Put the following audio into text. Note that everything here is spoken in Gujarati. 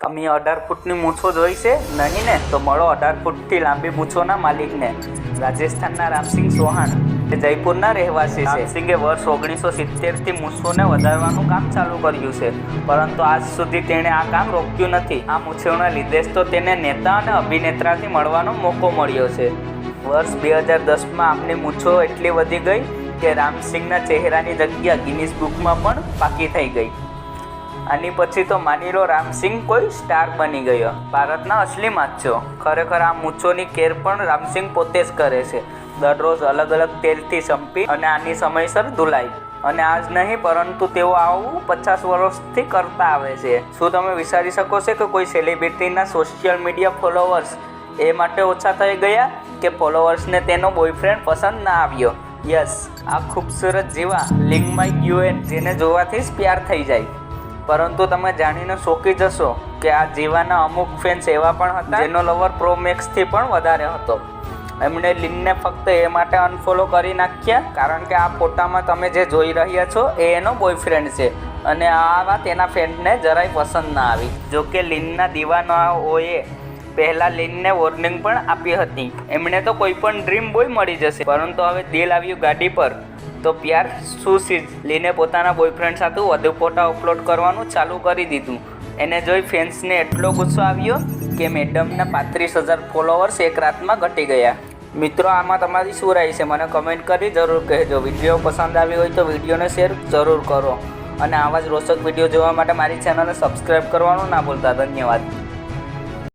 તમે 18 ફૂટની મૂછો જોઈ છે? નહીં ને? તો મળો 18 ફૂટથી લાંબી મૂછોના માલિકને, રાજસ્થાનના રામસિંહ ચૌહાણ, જે જયપુરના રહેવાસી છે. રામસિંગે વર્ષ 1970થી મૂછોને વધારવાનું કામ ચાલુ કર્યું છે, પરંતુ આજ સુધી તેણે આ કામ રોક્યું નથી. આ મૂછોના લીધે જ તો તેને નેતા અને અભિનેત્રાથી મળવાનો મોકો મળ્યો છે. વર્ષ 2010માં આપની મૂછો એટલી વધી ગઈ કે રામસિંહના ચહેરાની જગ્યા ગિનીસ બુકમાં પણ પાકી થઈ ગઈ. આની પછી તો માની લો રામસિંહ કોઈ સ્ટાર બની ગયો, ભારતના અસલી માછો. ખરેખર આ મૂછોની કેર પણ રામસિંહ પોતે જ કરે છે. દરરોજ અલગ અલગ તેલથી સંપી અને આની સમયસર ધુલાઈ. અને આજ નહીં, પરંતુ તેઓ આવું 50 વર્ષથી કરતા આવે છે. શું તમે વિચારી શકો છો કે કોઈ સેલિબ્રિટીના સોશિયલ મીડિયા ફોલોવર્સ એ માટે ઓછા થઈ ગયા કે ફોલોવર્સને તેનો બોયફ્રેન્ડ પસંદ ના આવ્યો? યસ, આ ખૂબસૂરત જીવા લિંગમાઈ ક્યુએન, જેને જોવાથી જ પ્યાર થઈ જાય. પરંતુ તમે જાણીને ચોંકી જશો કે આ જીવાના અમુક ફેન્સ એવા પણ હતા જેનો લવર પ્રો મેક્સથી પણ વધારે હતો. એમણે લિનને ફક્ત એ માટે અનફોલો કરી નાખ્યા કારણ કે આ ફોટામાં તમે જે જોઈ રહ્યા છો એ એનો બોયફ્રેન્ડ છે, અને આ વાત એના ફ્રેન્ડને જરાય પસંદ ના આવી. જોકે લિનના દીવાનાઓએ પહેલાં લિનને વોર્નિંગ પણ આપી હતી. એમણે તો કોઈ પણ ડ્રીમ બોય મળી જશે, પરંતુ હવે દિલ આવ્યું ગાડી પર તો પ્યાર શું ચીજ. લીને પોતાના બોયફ્રેન્ડ સાથે વધુ ફોટા અપલોડ કરવાનું ચાલુ કરી દીધું. એને જોઈ ફેન્સને એટલો ગુસ્સો આવ્યો કે મેડમના 35,000 ફોલોવર્સ એક રાતમાં ઘટી ગયા. મિત્રો, આમાં તમારી શું રાય છે? મને કમેન્ટ કરી જરૂર કહેજો. વિડીયો પસંદ આવી હોય તો વિડીયોને શેર જરૂર કરો, અને આવા જ રોચક વિડીયો જોવા માટે મારી ચેનલને સબસ્ક્રાઈબ કરવાનું ના ભૂલતા. ધન્યવાદ.